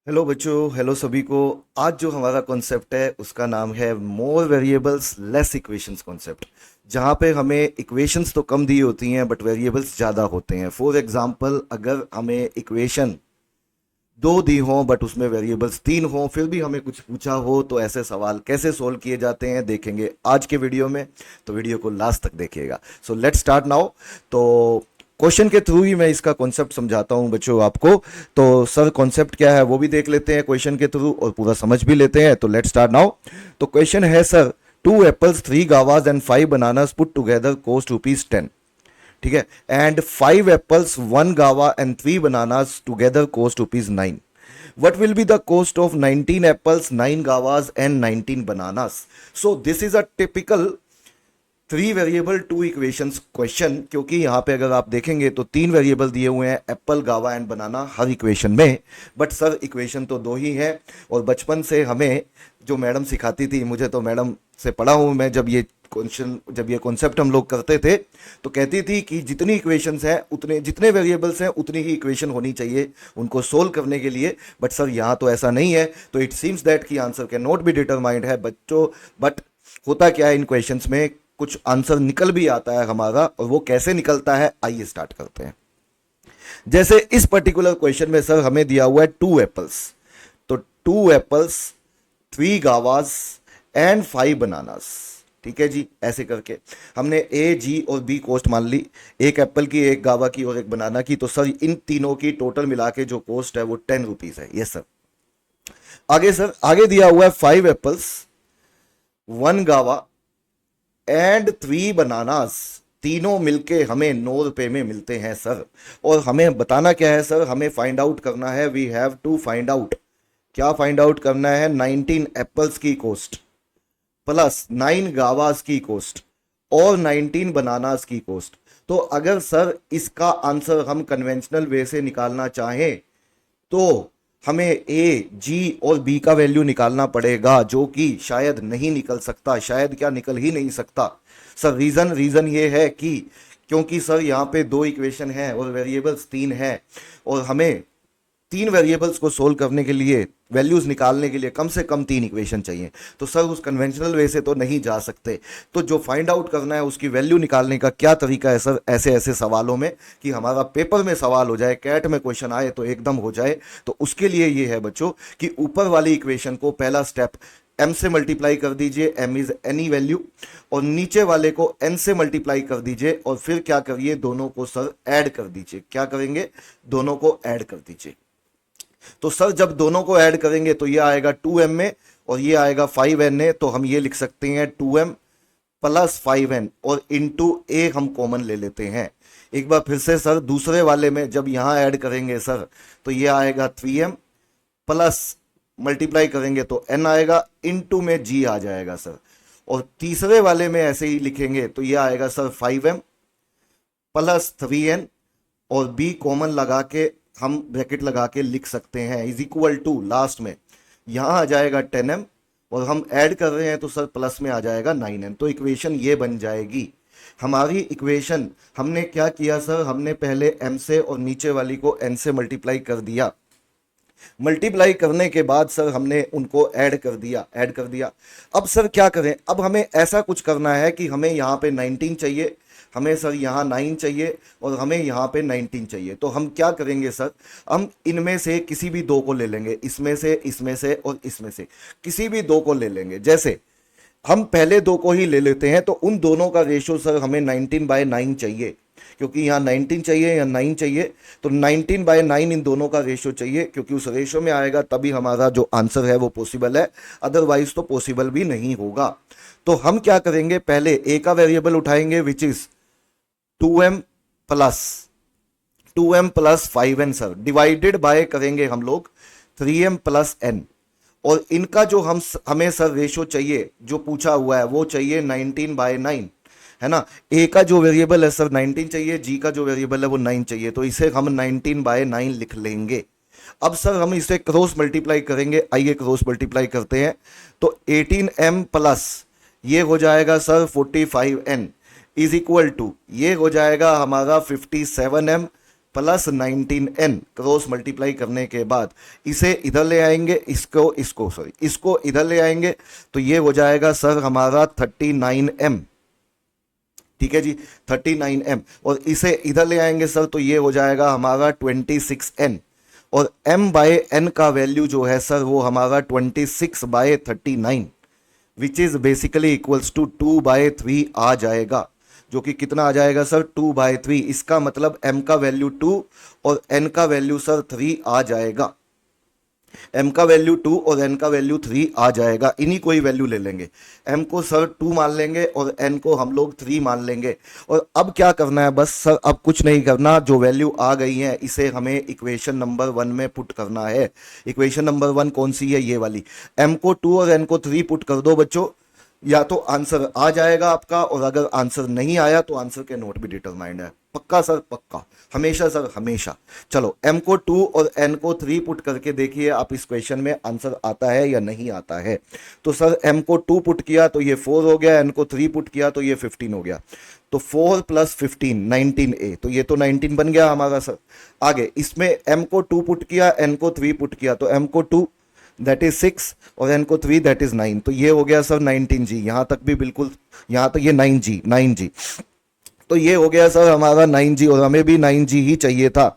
Hello बच्चों, hello सभी को। आज जो हमारा कॉन्सेप्ट है उसका नाम है मोर वेरिएबल्स लेस इक्वेशंस कॉन्सेप्ट। जहाँ पे हमें इक्वेशंस तो कम दी होती हैं बट वेरिएबल्स ज़्यादा होते हैं। फॉर एग्जांपल, अगर हमें इक्वेशन दो दी हो बट उसमें वेरिएबल्स तीन हो, फिर भी हमें कुछ पूछा हो, तो ऐसे सवाल कैसे सोल्व किए जाते हैं देखेंगे आज के वीडियो में। तो वीडियो को लास्ट तक देखिएगा। So let's start now. तो क्वेश्चन के थ्रू ही मैं इसका कॉन्सेप्ट समझाता हूं बच्चों आपको। तो सर कॉन्सेप्ट क्या है वो भी देख लेते हैं क्वेश्चन के थ्रू और पूरा समझ भी लेते हैं। तो लेट्स स्टार्ट नाउ। तो क्वेश्चन है sir, 2 apples 3 guavas and 5 bananas put together cost ₹10। ठीक है। And 5 apples 1 guava and 3 bananas together cost ₹9। What will be the cost of 19 apples, 9 guavas and 19 bananas? So this is a typical three variable two equations question, क्योंकि यहां पे अगर आप देखेंगे तो तीन वेरिएबल दिए हुए हैं, एप्पल, गावा एंड बनाना, हर इक्वेशन में। बट सर इक्वेशन तो दो ही है। और बचपन से हमें जो मैडम सिखाती थी, मुझे तो मैडम से पढ़ा हूं मैं, जब ये कॉन्सेप्ट हम लोग करते थे तो कहती थी कि जितनी इक्वेशंस हैं उतने, जितने वेरिएबल्स हैं उतनी ही इक्वेशन होनी चाहिए उनको सोल्व करने के लिए। बट सर यहाँ तो ऐसा नहीं है। तो इट सीम्स दैट कि answer can not be determined है बच्चों। बट होता क्या है, इन क्वेश्चंस में कुछ आंसर निकल भी आता है हमारा, और वो कैसे निकलता है आइए स्टार्ट करते हैं। जैसे इस पर्टिकुलर क्वेश्चन में सर हमें दिया हुआ है 2 apples। तो 2 apples 3 guavas एंड 5 bananas। ठीक है जी। ऐसे करके हमने ए, जी और बी कॉस्ट मान ली, एक एप्पल की, एक गावा की और एक बनाना की। तो सर इन तीनों की टोटल मिला के जो कॉस्ट है वो ₹10 है। Yes sir. आगे सर, आगे दिया हुआ है 5 apples 1 guava एंड 3 bananas, तीनों मिलके हमें ₹9 में मिलते हैं सर। और हमें बताना क्या है सर, हमें फाइंड आउट करना है, we have to find out. क्या फाइंड आउट करना है? 19 एप्पल्स की कॉस्ट प्लस 9 गावास की कॉस्ट और 19 बनानास की कॉस्ट। तो अगर सर इसका आंसर हम कन्वेंशनल वे से निकालना चाहें तो हमें ए, जी और बी का वैल्यू निकालना पड़ेगा, जो कि शायद नहीं निकल सकता। शायद क्या, निकल ही नहीं सकता सर। रीजन ये है कि क्योंकि सर यहाँ पे दो इक्वेशन है और वेरिएबल्स तीन है, और हमें तीन वेरिएबल्स को सोल्व करने के लिए, वैल्यूज निकालने के लिए कम से कम तीन इक्वेशन चाहिए। तो सर उस कन्वेंशनल वे से तो नहीं जा सकते। तो जो फाइंड आउट करना है उसकी वैल्यू निकालने का क्या तरीका है सर, ऐसे ऐसे सवालों में, कि हमारा पेपर में सवाल हो जाए, कैट में क्वेश्चन आए तो एकदम हो जाए। तो उसके लिए ये है बच्चों कि ऊपर वाली इक्वेशन को पहला स्टेप m से मल्टीप्लाई कर दीजिए, m इज एनी वैल्यू, और नीचे वाले को n से मल्टीप्लाई कर दीजिए, और फिर क्या करिए, दोनों को सर ऐड कर दीजिए। क्या करेंगे? दोनों को ऐड कर दीजिए। तो सर जब दोनों को ऐड करेंगे तो ये आएगा 2m में और ये आएगा 5n में। तो हम ये लिख सकते हैं 2m प्लस 5n, और इंटू ए हम कॉमन ले लेते हैं। एक बार फिर से सर, दूसरे वाले में जब यहां ऐड करेंगे सर तो ये आएगा 3m प्लस, मल्टीप्लाई करेंगे तो n आएगा, इंटू में g आ जाएगा सर। और तीसरे वाले में ऐसे ही लिखेंगे तो ये आएगा सर 5m प्लस 3n, और b कॉमन लगा के हम ब्रैकेट लगा के लिख सकते हैं, इज इक्वल टू, लास्ट में यहां आ जाएगा 10m, और हम ऐड कर रहे हैं तो सर प्लस में आ जाएगा 9n। तो इक्वेशन ये बन जाएगी हमारी इक्वेशन। हमने क्या किया सर, हमने पहले m से और नीचे वाली को n से मल्टीप्लाई कर दिया। मल्टीप्लाई करने के बाद सर हमने उनको ऐड कर दिया। अब सर क्या करें, अब हमें ऐसा कुछ करना है कि हमें यहाँ पे 19 चाहिए, हमें सर यहाँ 9 चाहिए, और हमें यहाँ पे 19 चाहिए। तो हम क्या करेंगे सर, हम इनमें से किसी भी दो को ले लेंगे, इसमें से और इसमें से किसी भी दो को ले लेंगे। जैसे हम पहले दो को ही ले लेते हैं, तो उन दोनों का रेशो सर हमें 19/9 चाहिए, क्योंकि यहाँ 19 चाहिए या 9 चाहिए। तो 19/9 इन दोनों का रेशो चाहिए, क्योंकि उस रेशो में आएगा तभी हमारा जो आंसर है वो पॉसिबल है, अदरवाइज तो पॉसिबल भी नहीं होगा। तो हम क्या करेंगे, पहले ए का वेरिएबल उठाएंगे which is 2m plus 5n sir, divided by करेंगे हम लोग 3m प्लस n। और इनका जो हमें सर रेशो चाहिए, जो पूछा हुआ है वो चाहिए 19/9, है ना। ए का जो वेरिएबल है सर 19 चाहिए, जी का जो वेरिएबल है वो 9 चाहिए, तो इसे हम 19/9 लिख लेंगे। अब सर हम इसे क्रॉस मल्टीप्लाई करेंगे, आइए क्रॉस मल्टीप्लाई करते हैं। तो 18m प्लस ये हो जाएगा sir 45n is equal to, ये हो जाएगा हमारा 57m plus 19n cross multiply करने के बाद इसे इधर ले आएंगे, इसको इधर ले आएंगे, तो ये हो जाएगा सर हमारा 39m। ठीक है जी, 39m। और इसे इधर ले आएंगे सर तो ये हो जाएगा हमारा 26n। और m बाय n का वैल्यू जो है सर वो हमारा 26/39 which is basically equals to 2/3 आ जाएगा, जो कि कितना आ जाएगा सर 2/3। इसका मतलब m का वैल्यू 2 और n का वैल्यू सर 3 आ जाएगा। m का वैल्यू 2 और n का वैल्यू 3 आ जाएगा। इन्हीं को ही वैल्यू ले लेंगे, m को सर 2 मान लेंगे और n को हम लोग 3 मान लेंगे। और अब क्या करना है, बस सर अब कुछ नहीं करना, जो वैल्यू आ गई है इसे हमें इक्वेशन नंबर 1 में पुट करना है। इक्वेशन नंबर 1 कौन सी है, ये वाली। m को 2 और n को 3 पुट कर दो बच्चों, या तो आंसर आ जाएगा आपका, और अगर आंसर नहीं आया तो आंसर के नोट भी डिटरमाइंड है। पक्का सर पक्का, हमेशा सर हमेशा। चलो m को 2 और n को 3 पुट करके देखिए आप इस क्वेश्चन में आंसर आता है या नहीं आता है। तो सर m को 2 पुट किया तो ये 4 हो गया, n को 3 पुट किया तो ये 15 हो गया। तो 4 + 15 19a, तो ये तो 19 बन गया हमारा सर। आगे इसमें m को 2 पुट किया, n को 3 पुट किया, तो m को 2 दैट इज 6 और n को 3 दैट इज 9, तो ये हो गया सर 19g। यहां तक भी बिल्कुल, यहां तक ये 9g, तो ये हो गया सर हमारा 9g, और हमें भी 9g ही चाहिए था,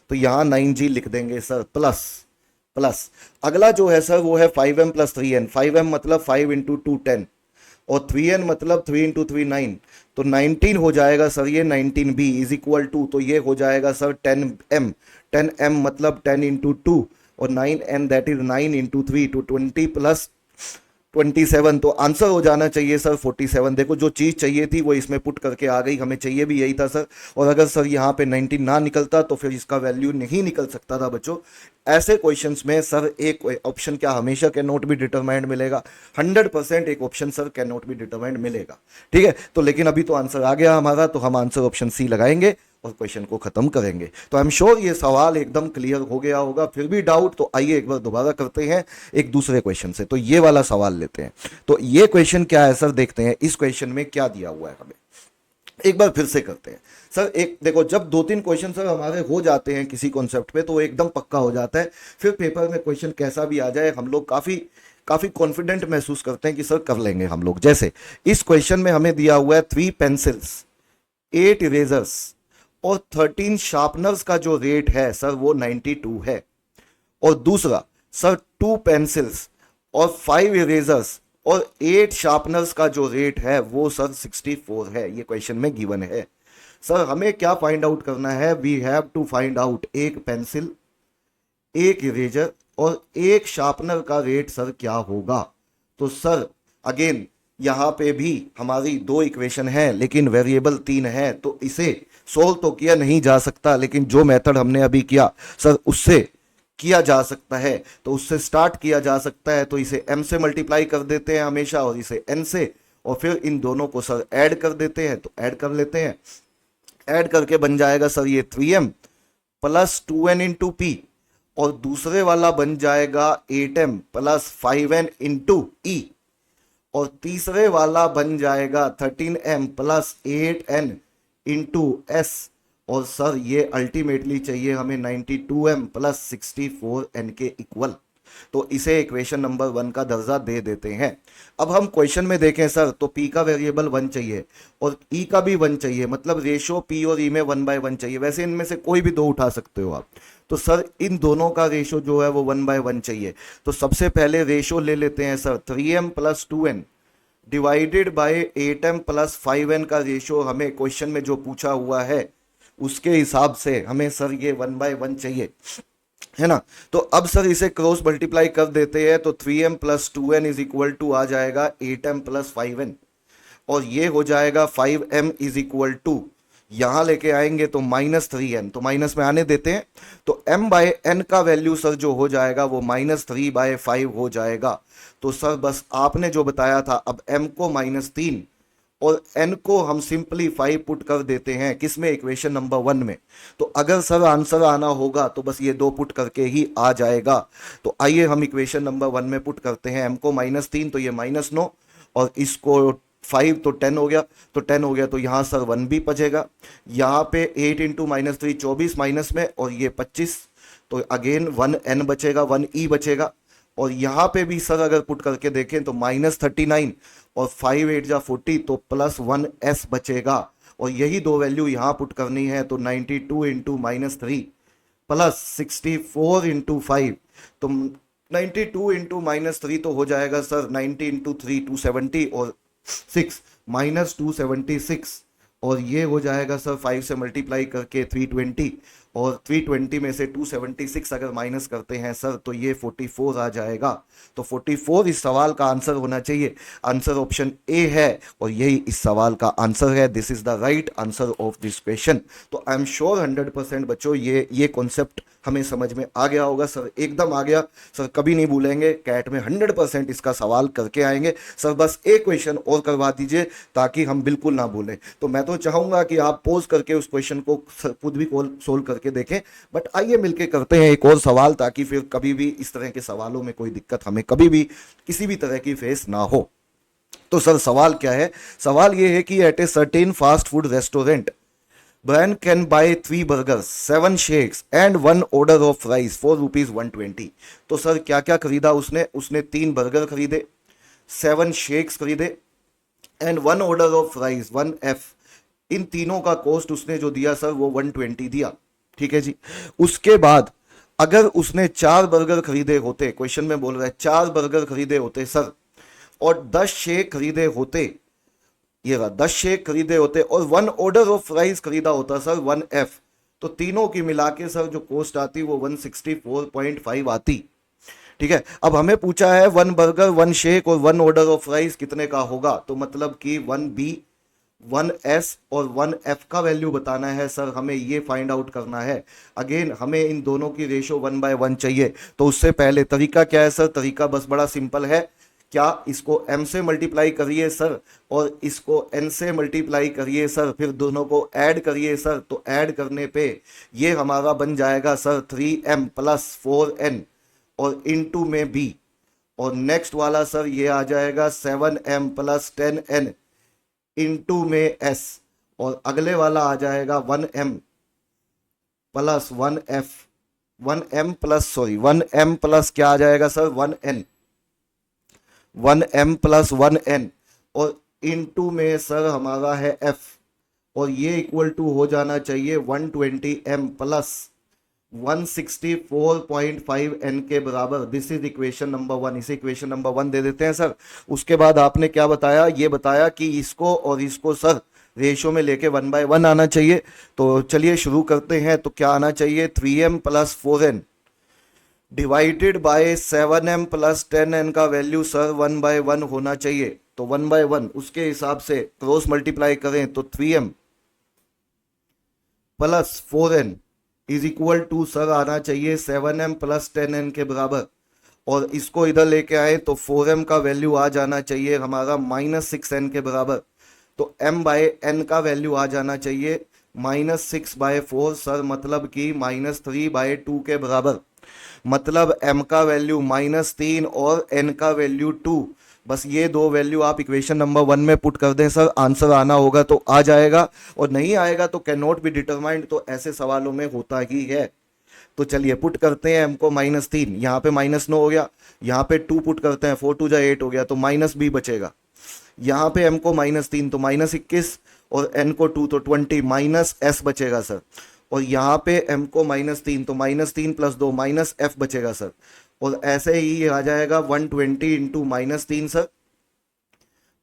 तो यहां 9g लिख देंगे सर। प्लस अगला जो है सर वो है 5m + 3n। 5m मतलब 5 × 2 10, और 3n मतलब 3 × 3 9, तो 19 हो जाएगा सर ये 19b इज इक्वल टू, तो ये हो जाएगा सर 10m। 10m मतलब 10 × 2 और 9n दैट इज 9 × 3, तो 20 + 27, तो आंसर हो जाना चाहिए सर 47। देखो जो चीज़ चाहिए थी वो इसमें पुट करके आ गई, हमें चाहिए भी यही था सर। और अगर सर यहाँ पे 19 ना निकलता तो फिर इसका वैल्यू नहीं निकल सकता था बच्चों। ऐसे क्वेश्चंस में सर एक ऑप्शन क्या हमेशा कैन नॉट बी डिटरमाइंड मिलेगा, 100% एक option sir can not be determined मिलेगा। ठीक है, तो लेकिन अभी तो आंसर आ गया हमारा, तो हम आंसर ऑप्शन सी लगाएंगे और क्वेश्चन को खत्म करेंगे। तो आई एम श्योर ये सवाल एकदम क्लियर हो गया होगा। फिर भी डाउट तो आइए एक बार दोबारा करते हैं एक दूसरे क्वेश्चन से। तो ये वाला सवाल लेते हैं, तो ये क्वेश्चन क्या है सर, देखते हैं इस क्वेश्चन में क्या दिया हुआ है हमें। एक बार फिर से करते हैं सर। एक देखो, जब 2-3 क्वेश्चन सर हमारे हो जाते हैं किसी कॉन्सेप्ट पे तो वो एकदम पक्का हो जाता है, फिर पेपर में क्वेश्चन कैसा भी आ जाए हम लोग काफी कॉन्फिडेंट महसूस करते हैं कि सर कर लेंगे हम लोग। जैसे इस क्वेश्चन में हमें दिया हुआ है 3 पेंसिल्स, 8 इरेजर्स और 13 शार्पनर्स का जो रेट है सर वो 92 है। और दूसरा सर 2 पेंसिल्स और 5 इरेजर्स और 8 शार्पनर्स का जो रेट है वो सर 64 है। ये क्वेश्चन में गिवन है सर। हमें क्या फाइंड आउट करना है, we have to find out एक पेंसिल, एक इरेजर और एक शार्पनर का रेट सर क्या होगा। तो सर अगेन यहाँ पे भी हमारी 2 इक्वेशन है लेकिन वेरिएबल 3 है, तो इसे सोल्व तो किया नहीं जा सकता, लेकिन जो मेथड हमने अभी किया सर उससे किया जा सकता है। तो उससे स्टार्ट किया जा सकता है, तो इसे m से मल्टीप्लाई कर देते हैं हमेशा और इसे n से, और फिर इन दोनों को सर ऐड कर देते हैं। तो ऐड कर लेते हैं, ऐड करके बन जाएगा सर ये 3m + 2n × p, और दूसरे वाला बन जाएगा 8m + 5n × e, और तीसरे वाला बन जाएगा 13m + 8n × s, और सर ये अल्टीमेटली चाहिए हमें 92m + 64n के इक्वल। तो इसे इक्वेशन नंबर 1 का दर्जा दे देते हैं। अब हम क्वेश्चन में देखें सर, तो p का वेरिएबल 1 चाहिए और e का भी 1 चाहिए, मतलब रेशो p और e में 1/1 चाहिए। वैसे इनमें से कोई भी 2 उठा सकते हो आप, तो सर इन दोनों का रेशो जो है वो 1/1 चाहिए। तो सबसे पहले रेशो ले लेते हैं sir, 3m + 2n divided by 8m + 5n का रेशो हमें क्वेश्चन में जो पूछा हुआ है उसके हिसाब से हमें सर ये 1/1 चाहिए, है ना। तो अब सर इसे क्रॉस मल्टीप्लाई कर देते हैं, तो 3m + 2n is equal to आ जाएगा 8m + 5n, और ये हो जाएगा 5m इज इक्वल टू, यहां लेके आएंगे तो -3n, तो माइनस में आने देते हैं। तो m/n का वैल्यू सर जो हो जाएगा वो -3/5 हो जाएगा। तो सर बस आपने जो बताया था, अब m को -3 और n को हम सिंपली 5 पुट कर देते हैं किसमें, इक्वेशन नंबर 1 में। तो अगर सर आंसर आना होगा तो बस ये 2 पुट करके ही आ जाएगा। तो आइए हम इक्वेशन नंबर 1 में पुट करते हैं, m को -3 तो ये -9 और इसको 5 तो 10 हो गया, तो 10 हो गया तो यहाँ सर 1 भी बचेगा। यहाँ पे 8 इंटू माइनस 3 24 माइनस में, और ये 25, तो अगेन 1n बचेगा, 1e बचेगा। और यहाँ पे भी सर अगर पुट करके देखें तो -39 और 5 8 जा 40, तो +1s बचेगा। और यही दो वैल्यू यहाँ पुट करनी है, तो 92 इंटू -3 प्लस 64 इंटू 5, तो 92 इंटू -3 तो हो जाएगा सर 90 इंटू 3 270 और 6 -276, और ये हो जाएगा सर 5 से मल्टीप्लाई करके 320, और 320 में से 276 अगर माइनस करते हैं सर तो ये 44 आ जाएगा। तो 44 इस सवाल का आंसर होना चाहिए। आंसर ऑप्शन ए है और यही इस सवाल का आंसर है। This is the right answer of this question. तो आई एम श्योर 100% बच्चों ये कॉन्सेप्ट हमें समझ में आ गया होगा सर, एकदम आ गया सर, कभी नहीं भूलेंगे। कैट में 100% इसका सवाल करके आएंगे सर, बस एक क्वेश्चन और करवा दीजिए ताकि हम बिल्कुल ना भूलें। तो मैं तो चाहूंगा कि आप पोज करके उस क्वेश्चन को खुद भी सोल्व करके देखें, बट आइए मिलके करते हैं एक और सवाल, ताकि फिर कभी भी इस तरह के सवालों में कोई दिक्कत हमें कभी भी किसी भी तरह की फेस ना हो। तो सर सवाल क्या है? सवाल ये है कि at a certain fast food restaurant Brian can buy 3 burgers, 7 shakes and 1 order of fries for ₹120। तो सर क्या क्या खरीदा उसने 3 बर्गर खरीदे, 7 शेक्स खरीदे and 1 order of fries 1F। इन तीनों का कॉस्ट उसने जो दिया सर वो 120 दिया। ठीक है जी। उसके बाद अगर उसने 4 बर्गर खरीदे होते, क्वेश्चन में बोल रहा है 4 बर्गर खरीदे होते सर, और 10 शेक खरीदे होते, ये 10 शेक खरीदे होते और 1 ऑर्डर ऑफ फ्राइज खरीदा होता सर 1F, तो तीनों की मिला के सर जो कॉस्ट आती वो 164.5 आती। ठीक है। अब हमें पूछा है 1 बर्गर 1 शेक और 1 ऑर्डर ऑफ फ्राइज कितने का होगा, तो मतलब कि 1B 1S और 1F का वैल्यू बताना है सर, हमें ये फाइंड आउट करना है। अगेन हमें इन दोनों की रेशो 1/1 चाहिए। तो उससे पहले तरीका क्या है सर? तरीका बस बड़ा सिंपल है। क्या इसको m से मल्टीप्लाई करिए सर और इसको n से मल्टीप्लाई करिए सर, फिर दोनों को ऐड करिए सर। तो ऐड करने पे ये हमारा बन जाएगा सर 3m प्लस 4n और इनटू में b, और नेक्स्ट वाला सर ये आ जाएगा 7m प्लस 10n इनटू में s, और अगले वाला आ जाएगा 1m plus 1f 1m plus क्या आ जाएगा सर 1m प्लस 1n, और इनटू में सर हमारा है f, और ये इक्वल टू हो जाना चाहिए 120m प्लस 164.5n के बराबर। This is equation number 1। इसे इक्वेशन नंबर 1 दे देते हैं सर। उसके बाद आपने क्या बताया? ये बताया कि इसको और इसको सर रेशो में लेके 1/1 आना चाहिए। तो चलिए शुरू करते हैं। तो क्या आना चाहिए? 3m plus 4n divided by 7m plus 10n का वैल्यू सर 1/1 होना चाहिए। तो 1/1 उसके हिसाब से क्रॉस मल्टीप्लाई करें तो 3m plus 4n is equal to sir आना चाहिए 7m प्लस 10n के बराबर, और इसको इधर लेके आए तो 4m का वैल्यू आ जाना चाहिए हमारा -6n के बराबर। तो m/n का वैल्यू आ जाना चाहिए -6/4 सर, मतलब कि -3/2 के बराबर। मतलब m का वैल्यू -3 और n का वैल्यू 2। बस ये दो वैल्यू आप इक्वेशन नंबर 1 में पुट कर दें सर, आंसर आना होगा तो आ जाएगा, और नहीं आएगा तो कैन नॉट बी डिटरमाइंड। तो ऐसे सवालों में होता ही है। तो चलिए पुट करते हैं m को -3, यहाँ पे -9 हो गया, यहाँ पे 2 पुट करते हैं, 4 2 जा 8 हो गया, तो -b बचेगा। यहाँ पे m को -3 तो -21 और n को 2 तो 20, -s बचेगा सर। और यहाँ पे m को -3 तो -3 प्लस 2 -f बचेगा सर। और ऐसे ही आ जाएगा 120 into -3 sir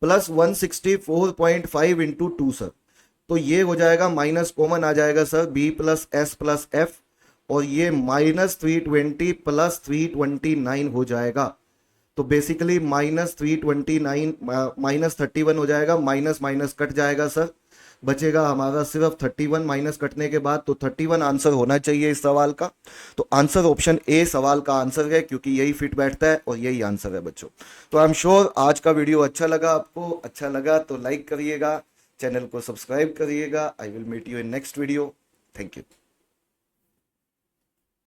plus 164.5 into 2 sir. तो ये हो जाएगा माइनस कॉमन आ जाएगा sir b plus s plus f, और ये -320 प्लस 329 हो जाएगा। तो बेसिकली -329 -31 हो जाएगा, माइनस माइनस कट जाएगा सर, बचेगा हमारा सिर्फ 31 माइनस कटने के बाद। तो 31 आंसर होना चाहिए इस सवाल का। तो आंसर ऑप्शन ए सवाल का आंसर है, क्योंकि यही फिट बैठता है और यही आंसर है बच्चों। तो आई एम श्योर आज का वीडियो अच्छा लगा आपको। अच्छा लगा तो लाइक करिएगा, चैनल को सब्सक्राइब करिएगा। I will meet you in next video. Thank you.